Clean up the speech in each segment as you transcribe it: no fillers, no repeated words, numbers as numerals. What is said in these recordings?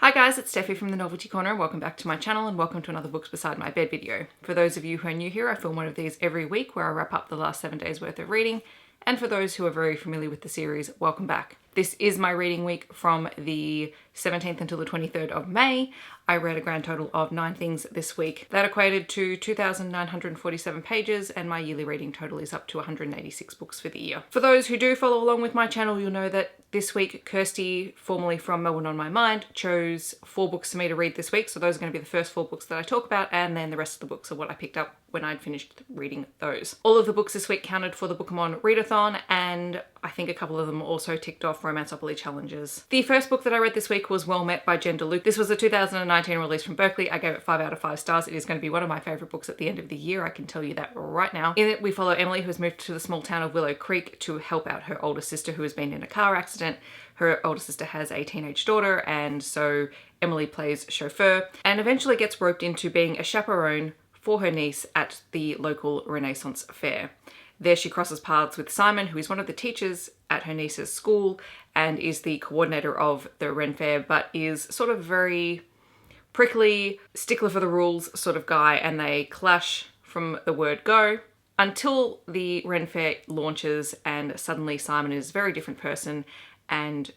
Hi guys, it's Steffi from the Novelty Corner and welcome back to my channel and welcome to another Books Beside My Bed video. For those of you who are new here, I film one of these every week where I wrap up the last 7 days worth of reading, and for those who are very familiar with the series, welcome back. This is my reading week from the 17th until the 23rd of May. I read a grand total of 9 things this week. That equated to 2,947 pages and my yearly reading total is up to 186 books for the year. For those who do follow along with my channel, you'll know that this week Kirsty, formerly from Melbourne on My Mind, chose 4 books for me to read this week. So those are going to be the first 4 books that I talk about, and then the rest of the books are what I picked up when I'd finished reading those. All of the books this week counted for the Bookemon Readathon, and I think a couple of them also ticked off Romanceopoly challenges. The first book that I read this week was Well Met by Jen Duluth. This was a 2019 release from Berkeley. I gave it 5 out of 5 stars. It is going to be one of my favourite books at the end of the year, I can tell you that right now. In it we follow Emily, who has moved to the small town of Willow Creek to help out her older sister who has been in a car accident. Her older sister has a teenage daughter, and so Emily plays chauffeur and eventually gets roped into being a chaperone for her niece at the local Renaissance fair. There she crosses paths with Simon, who is one of the teachers at her niece's school and is the coordinator of the Ren Fair, but is sort of very prickly, stickler for the rules sort of guy, and they clash from the word go until the Ren Fair launches and suddenly Simon is a very different person and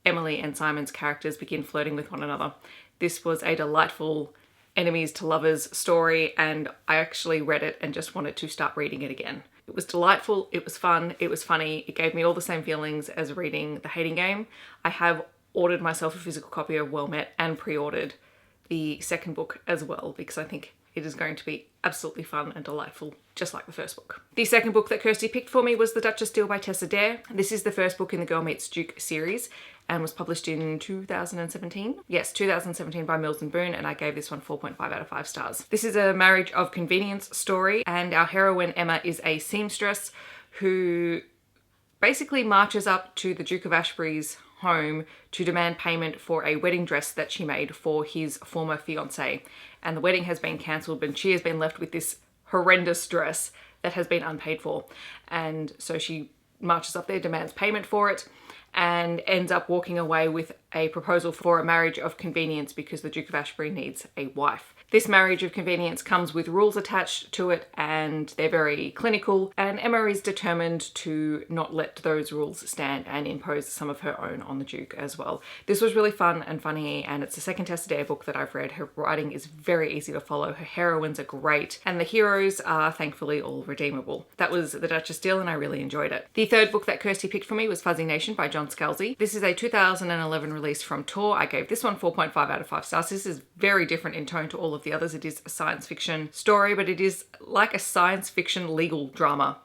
Emily and Simon's characters begin flirting with one another. This was a delightful enemies to lovers story, and I actually read it and just wanted to start reading it again. It was delightful, it was fun, it was funny, it gave me all the same feelings as reading The Hating Game. I have ordered myself a physical copy of Well Met and pre-ordered the second book as well because I think it is going to be absolutely fun and delightful, just like the first book. The second book that Kirsty picked for me was The Duchess Deal by Tessa. This is the first book in the Girl Meets Duke series and was published in 2017. Yes, 2017 by Mills and Boon, and I gave this one 4.5 out of 5 stars. This is a marriage of convenience story, and our heroine Emma is a seamstress who basically marches up to the Duke of Ashbury's home to demand payment for a wedding dress that she made for his former fiance. And the wedding has been cancelled, but she has been left with this horrendous dress that has been unpaid for. And so she marches up there, demands payment for it, and ends up walking away with a proposal for a marriage of convenience because the Duke of Ashbury needs a wife. This marriage of convenience comes with rules attached to it, and they're very clinical, and Emma is determined to not let those rules stand and impose some of her own on the Duke as well. This was really fun and funny, and it's the second Tessa Dare book that I've read. Her writing is very easy to follow, her heroines are great, and the heroes are thankfully all redeemable. That was The Duchess Deal, and I really enjoyed it. The third book that Kirsty picked for me was Fuzzy Nation by John Scalzi. This is a 2011 release from Tor. I gave this one 4.5 out of 5 stars. This is very different in tone to all of the others. It is a science fiction story, but it is like a science fiction legal drama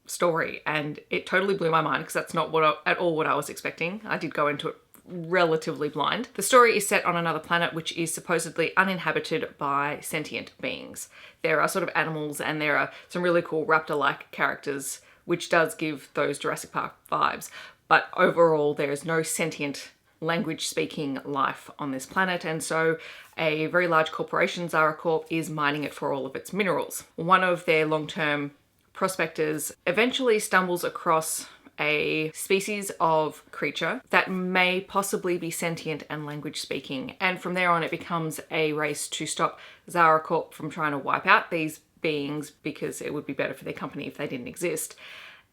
story, and it totally blew my mind because that's not at all what I was expecting. I did go into it relatively blind. The story is set on another planet which is supposedly uninhabited by sentient beings. There are sort of animals and there are some really cool raptor-like characters, which does give those Jurassic Park vibes, but overall there is no sentient language speaking life on this planet, and so a very large corporation, Zara Corp, is mining it for all of its minerals. One of their long-term prospectors eventually stumbles across a species of creature that may possibly be sentient and language speaking, and from there on it becomes a race to stop Zara Corp from trying to wipe out these beings because it would be better for their company if they didn't exist.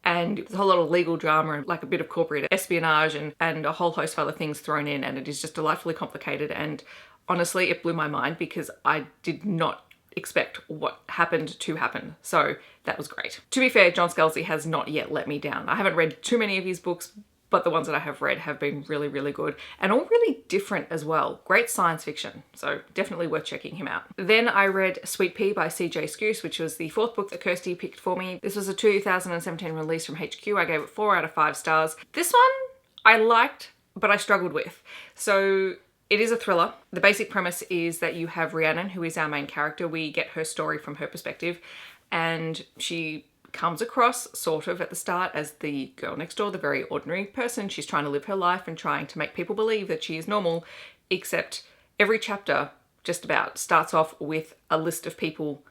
And there's a whole lot of legal drama and like a bit of corporate espionage and a whole host of other things thrown in, and it is just delightfully complicated, and honestly it blew my mind because I did not expect what happened to happen. So that was great. To be fair, John Scalzi has not yet let me down. I haven't read too many of his books, but the ones that I have read have been really, really good and all really different as well. Great science fiction, so definitely worth checking him out. Then I read Sweet Pea by CJ Scoose, which was the 4th book that Kirsty picked for me. This was a 2017 release from HQ. I gave it 4 out of 5 stars. This one I liked, but I struggled with. So it is a thriller. The basic premise is that you have Rhiannon, who is our main character. We get her story from her perspective, and she comes across sort of at the start as the girl next door, the very ordinary person. She's trying to live her life and trying to make people believe that she is normal, except every chapter just about starts off with a list of people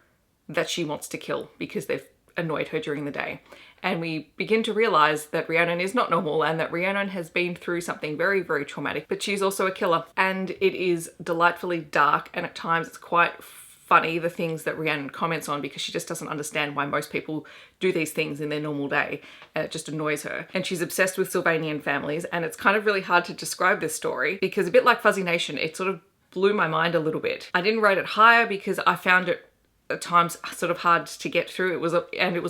that she wants to kill because they've annoyed her during the day. And we begin to realize that Rhiannon is not normal and that Rhiannon has been through something very, very traumatic, but she's also a killer. And it is delightfully dark, and at times it's quite funny, the things that Rhiannon comments on, because she just doesn't understand why most people do these things in their normal day, and it just annoys her. And she's obsessed with Sylvanian families, and it's kind of really hard to describe this story because, a bit like Fuzzy Nation, it sort of blew my mind a little bit. I didn't rate it higher because I found it at times sort of hard to get through. It was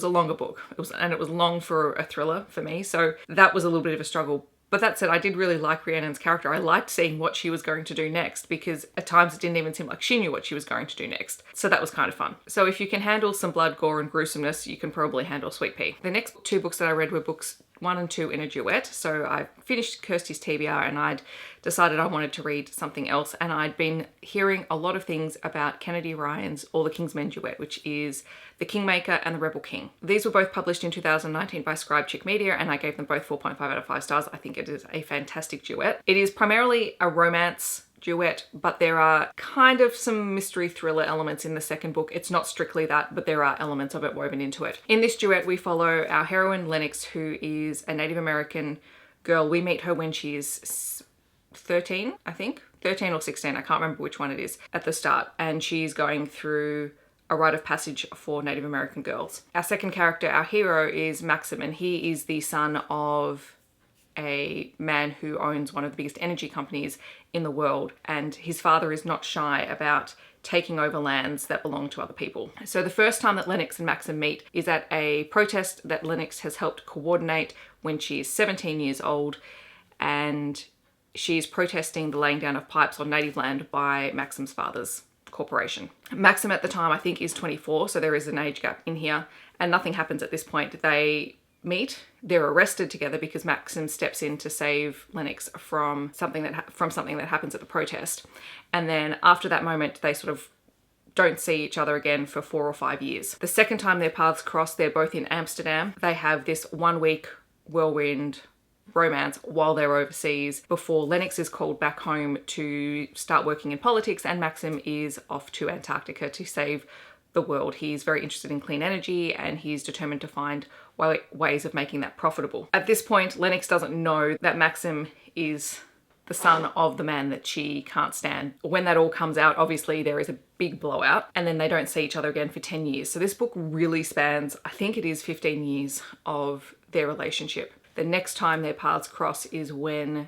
a longer book. It was long for a thriller for me, so that was a little bit of a struggle. But that said, I did really like Rhiannon's character. I liked seeing what she was going to do next, because at times it didn't even seem like she knew what she was going to do next. So that was kind of fun. So if you can handle some blood, gore and gruesomeness, you can probably handle Sweet Pea. The next two books that I read were books 1 and 2 in a duet. So I finished Kirsty's TBR and I'd decided I wanted to read something else, and I'd been hearing a lot of things about Kennedy Ryan's All the King's Men duet, which is The Kingmaker and The Rebel King. These were both published in 2019 by Scribe Chick Media, and I gave them both 4.5 out of 5 stars. I think it is a fantastic duet. It is primarily a romance duet, but there are kind of some mystery thriller elements in the second book. It's not strictly that, but there are elements of it woven into it. In this duet, we follow our heroine Lennox, who is a Native American girl. We meet her when she is 13, I think. 13 or 16, I can't remember which one it is at the start. And she's going through a rite of passage for Native American girls. Our second character, our hero, is Maxim, and he is the son of a man who owns one of the biggest energy companies in the world, and his father is not shy about taking over lands that belong to other people. So the first time that Lennox and Maxim meet is at a protest that Lennox has helped coordinate when she is 17 years old, and she's protesting the laying down of pipes on native land by Maxim's father's corporation. Maxim at the time, I think, is 24, so there is an age gap in here, and nothing happens at this point. They meet, they're arrested together because Maxim steps in to save Lennox from something that happens at the protest. And then after that moment, they sort of don't see each other again for 4 or 5 years. The second time their paths cross, they're both in Amsterdam. They have this 1 week whirlwind romance while they're overseas before Lennox is called back home to start working in politics, and Maxim is off to Antarctica to save the world. He's very interested in clean energy, and he's determined to find ways of making that profitable. At this point, Lennox doesn't know that Maxim is the son of the man that she can't stand. When that all comes out, obviously there is a big blowout, and then they don't see each other again for 10 years. So this book really spans, I think it is 15 years of their relationship. The next time their paths cross is when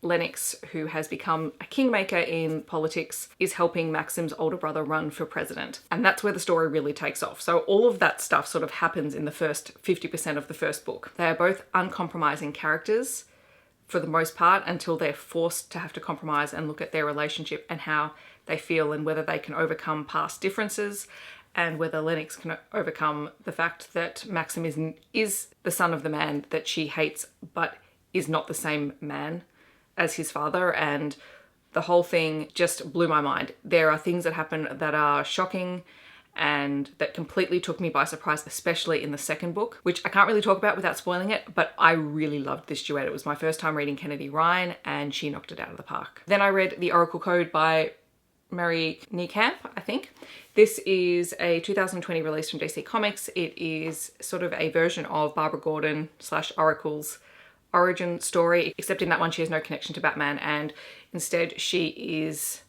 Lennox, who has become a kingmaker in politics, is helping Maxim's older brother run for president. And that's where the story really takes off. So all of that stuff sort of happens in the first 50% of the first book. They are both uncompromising characters for the most part, until they're forced to have to compromise and look at their relationship and how they feel and whether they can overcome past differences, and whether Lennox can overcome the fact that Maxim is the son of the man that she hates, but is not the same man as his father. And the whole thing just blew my mind. There are things that happen that are shocking and that completely took me by surprise, especially in the second book, which I can't really talk about without spoiling it, but I really loved this duet. It was my first time reading Kennedy Ryan, and she knocked it out of the park. Then I read The Oracle Code by Mary Niekamp, I think. This is a 2020 release from DC Comics. It is sort of a version of Barbara Gordon / Oracle's origin story, except in that one she has no connection to Batman, and instead she is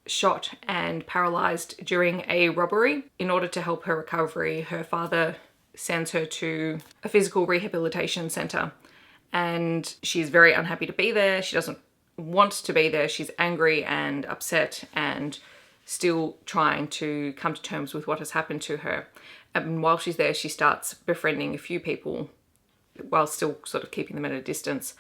shot and paralyzed during a robbery. In order to help her recovery, her father sends her to a physical rehabilitation center, and she's very unhappy to be there. She doesn't want to be there. She's angry and upset and still trying to come to terms with what has happened to her. And while she's there, she starts befriending a few people while still sort of keeping them at a distance,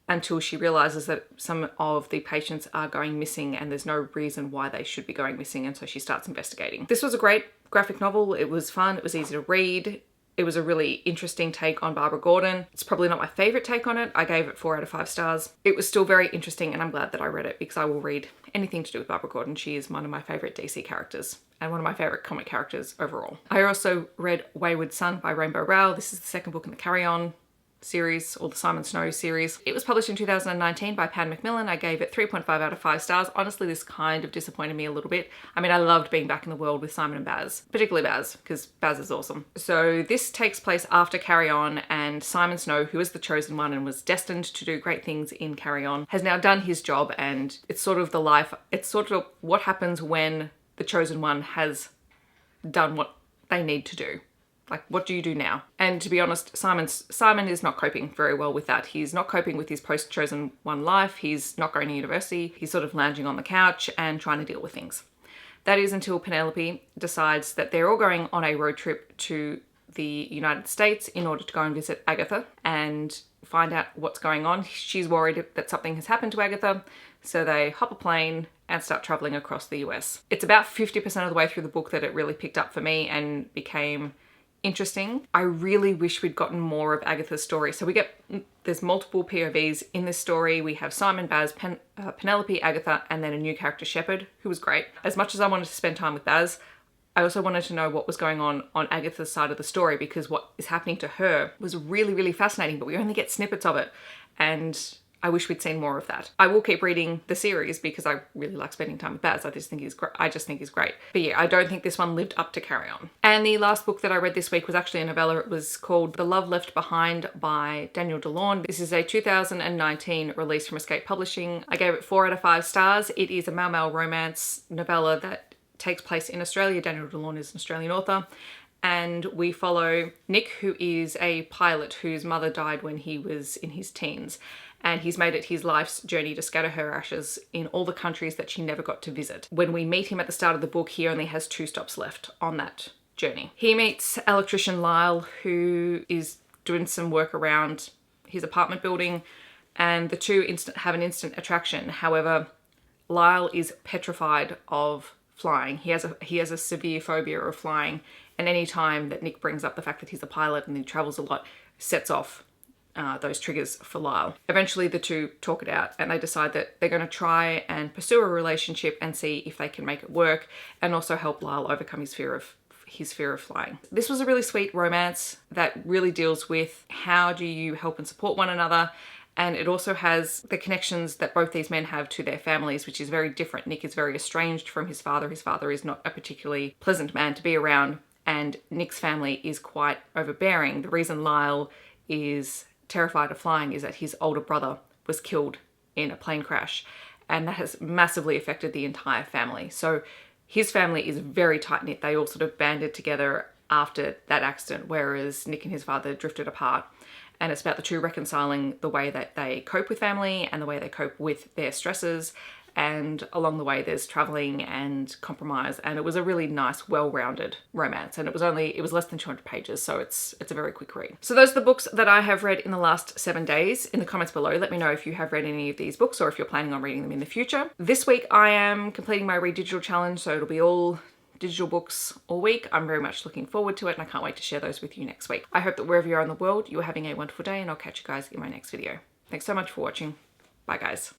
until she realizes that some of the patients are going missing and there's no reason why they should be going missing, and so she starts investigating. This was a great graphic novel. It was fun, it was easy to read. It was a really interesting take on Barbara Gordon. It's probably not my favorite take on it. I gave it 4 out of 5 stars. It was still very interesting, and I'm glad that I read it because I will read anything to do with Barbara Gordon. She is one of my favorite DC characters and one of my favorite comic characters overall. I also read Wayward Son by Rainbow Rowell. This is the second book in the Carry On series, or the Simon Snow series. It was published in 2019 by Pan Macmillan. I gave it 3.5 out of 5 stars. Honestly, this kind of disappointed me a little bit. I mean, I loved being back in the world with Simon and Baz, particularly Baz, because Baz is awesome. So this takes place after Carry On, and Simon Snow, who is the chosen one and was destined to do great things in Carry On, has now done his job, and it's sort of what happens when the chosen one has done what they need to do. Like, what do you do now? And to be honest, Simon is not coping very well with that. He's not coping with his post-chosen one life. He's not going to university. He's sort of lounging on the couch and trying to deal with things. That is until Penelope decides that they're all going on a road trip to the United States in order to go and visit Agatha and find out what's going on. She's worried that something has happened to Agatha, so they hop a plane and start traveling across the US. It's about 50% of the way through the book that it really picked up for me and became interesting. I really wish we'd gotten more of Agatha's story. So there's multiple POVs in this story. We have Simon, Baz, Penelope, Agatha, and then a new character, Shepherd, who was great. As much as I wanted to spend time with Baz, I also wanted to know what was going on Agatha's side of the story, because what is happening to her was really, really fascinating, but we only get snippets of it. And I wish we'd seen more of that. I will keep reading the series because I really like spending time with Baz. I just think he's great. But yeah, I don't think this one lived up to Carry On. And the last book that I read this week was actually a novella. It was called The Love Left Behind by Daniel Dallona. This is a 2019 release from Escape Publishing. I gave it 4 out of 5 stars. It is a Mau romance novella that takes place in Australia. Daniel Dallona is an Australian author. And we follow Nick, who is a pilot whose mother died when he was in his teens. And he's made it his life's journey to scatter her ashes in all the countries that she never got to visit. When we meet him at the start of the book, he only has 2 stops left on that journey. He meets electrician Lyle, who is doing some work around his apartment building, and the two have an instant attraction. However, Lyle is petrified of flying. He has a severe phobia of flying, and any time that Nick brings up the fact that he's a pilot and he travels a lot, sets off those triggers for Lyle. Eventually the two talk it out and they decide that they're going to try and pursue a relationship and see if they can make it work, and also help Lyle overcome his fear of flying. This was a really sweet romance that really deals with how do you help and support one another, and it also has the connections that both these men have to their families, which is very different. Nick is very estranged from his father. His father is not a particularly pleasant man to be around, and Nick's family is quite overbearing. The reason Lyle is terrified of flying is that his older brother was killed in a plane crash, and that has massively affected the entire family. So his family is very tight-knit. They all sort of banded together after that accident, whereas Nick and his father drifted apart. And it's about the two reconciling the way that they cope with family and the way they cope with their stresses. And along the way there's traveling and compromise, and it was a really nice, well-rounded romance, and it was less than 200 pages, so it's a very quick read. So those are the books that I have read in the last 7 days. In the comments below, let me know if you have read any of these books or if you're planning on reading them in the future. This week I am completing my Read Digital challenge, so it'll be all digital books all week. I'm very much looking forward to it, and I can't wait to share those with you next week. I hope that wherever you are in the world, you're having a wonderful day, and I'll catch you guys in my next video. Thanks so much for watching. Bye guys.